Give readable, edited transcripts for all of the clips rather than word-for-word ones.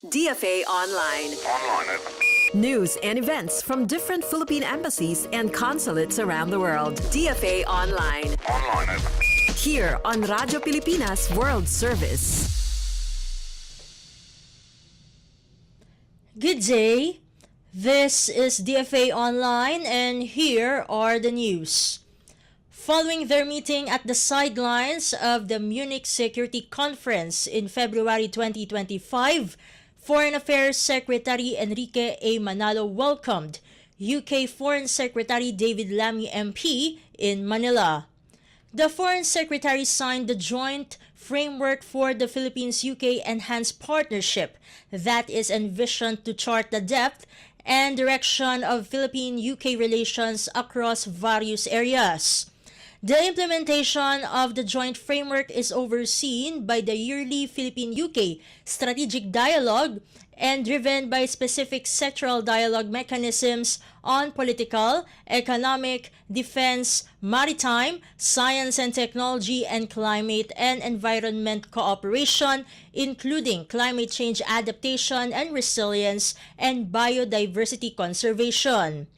DFA Online. News and events from different Philippine embassies and consulates around the world. DFA Online. Here on Radyo Pilipinas World Service. Good day. This is DFA Online and here are the news. Following their meeting at the sidelines of the Munich Security Conference in February 2025, Foreign Affairs Secretary Enrique A. Manalo welcomed UK Foreign Secretary David Lammy MP in Manila. The Foreign Secretary signed the joint framework for the Philippines-UK Enhanced Partnership that is envisioned to chart the depth and direction of Philippine-UK relations across various areas. The implementation of the joint framework is overseen by the yearly Philippine-UK Strategic Dialogue and driven by specific sectoral dialogue mechanisms on political, economic, defense, maritime, science and technology, and climate and environment cooperation, including climate change adaptation and resilience and biodiversity conservation.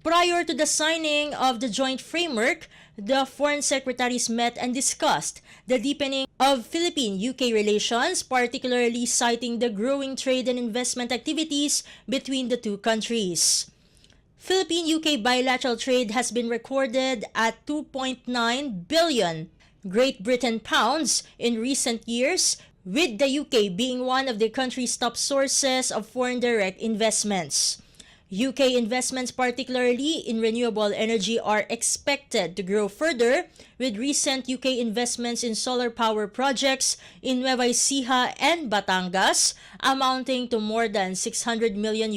Prior to the signing of the joint framework, the foreign secretaries met and discussed the deepening of Philippine-UK relations, particularly citing the growing trade and investment activities between the two countries. Philippine-UK bilateral trade has been recorded at 2.9 billion Great Britain pounds in recent years, with the UK being one of the country's top sources of foreign direct investments. UK investments, particularly in renewable energy, are expected to grow further, with recent UK investments in solar power projects in Nueva Ecija and Batangas amounting to more than $600 million.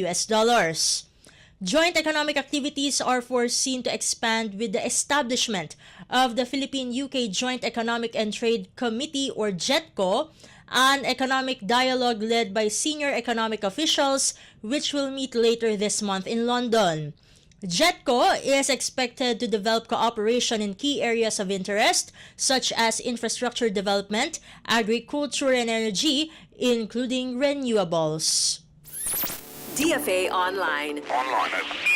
Joint economic activities are foreseen to expand with the establishment of the Philippine-UK Joint Economic and Trade Committee, or JETCO, an economic dialogue led by senior economic officials, which will meet later this month in London. JETCO is expected to develop cooperation in key areas of interest, such as infrastructure development, agriculture, and energy, including renewables. DFA Online.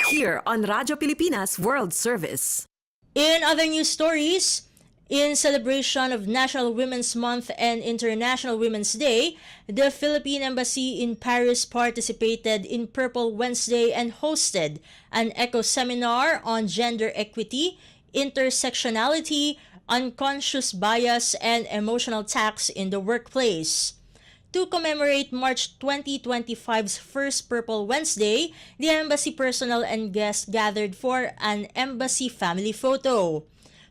Here on Radyo Pilipinas World Service. In other news stories, in celebration of National Women's Month and International Women's Day, the Philippine Embassy in Paris participated in Purple Wednesday and hosted an eco-seminar on gender equity, intersectionality, unconscious bias, and emotional tax in the workplace. To commemorate March 2025's first Purple Wednesday, the embassy personnel and guests gathered for an embassy family photo.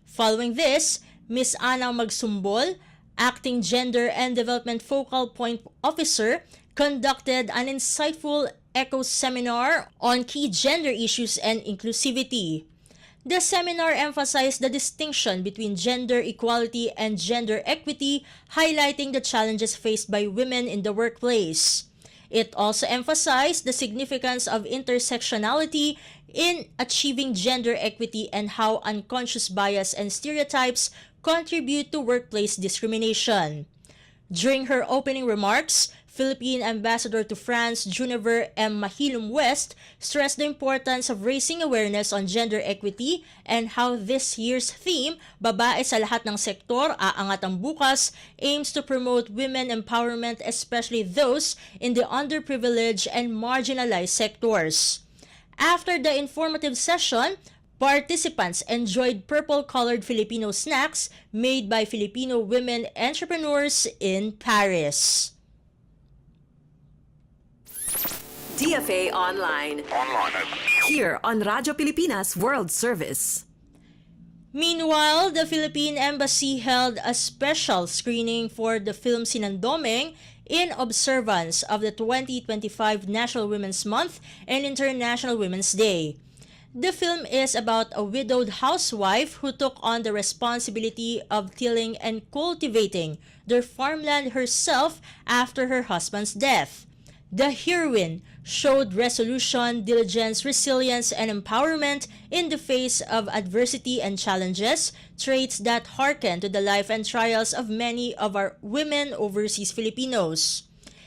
Following this, Ms. Ana Magsumbol, Acting Gender and Development Focal Point Officer, conducted an insightful eco-seminar on key gender issues and inclusivity. The seminar emphasized the distinction between gender equality and gender equity, highlighting the challenges faced by women in the workplace. It also emphasized the significance of intersectionality in achieving gender equity and how unconscious bias and stereotypes contribute to workplace discrimination. During her opening remarks, Philippine Ambassador to France Juniver M. Mahilum West stressed the importance of raising awareness on gender equity and how this year's theme, Babae sa lahat ng sektor, aangat ang bukas, aims to promote women empowerment, especially those in the underprivileged and marginalized sectors. After the informative session, participants enjoyed purple-colored Filipino snacks made by Filipino women entrepreneurs in Paris. DFA Online. Here on Radyo Pilipinas World Service. Meanwhile, the Philippine Embassy held a special screening for the film Sinandoming in observance of the 2025 National Women's Month and International Women's Day. The film is about a widowed housewife who took on the responsibility of tilling and cultivating their farmland herself after her husband's death. The heroine showed resolution, diligence, resilience, and empowerment in the face of adversity and challenges, traits that hearken to the life and trials of many of our women overseas Filipinos.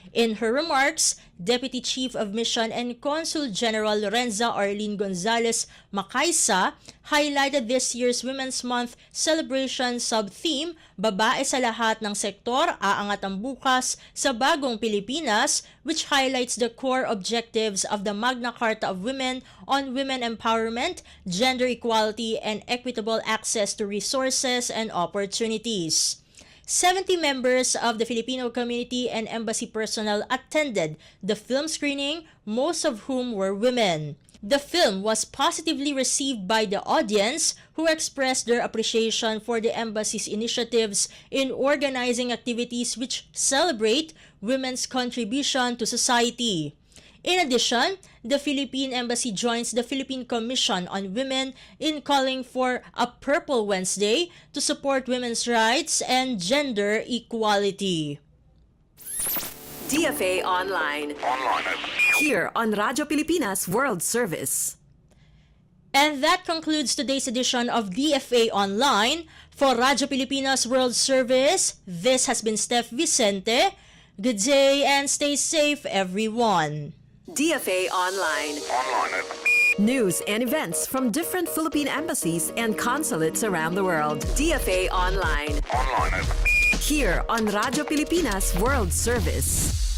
In her remarks, Deputy Chief of Mission and Consul General Lorenza Arlene Gonzalez Macaisa highlighted this year's Women's Month celebration sub-theme, Babae sa lahat ng sektor, aangat ang bukas sa bagong Pilipinas, which highlights the core objectives of the Magna Carta of Women on women empowerment, gender equality, and equitable access to resources and opportunities. 70 members of the Filipino community and embassy personnel attended the film screening, most of whom were women. The film was positively received by the audience, who expressed their appreciation for the embassy's initiatives in organizing activities which celebrate women's contribution to society. In addition, the Philippine Embassy joins the Philippine Commission on Women in calling for a Purple Wednesday to support women's rights and gender equality. DFA Online. Here on Radyo Pilipinas World Service. And that concludes today's edition of DFA Online. For Radyo Pilipinas World Service, this has been Steph Vicente. Good day and stay safe, everyone. DFA Online. News and events from different Philippine embassies and consulates around the world. DFA Online. Here on Radyo Pilipinas World Service.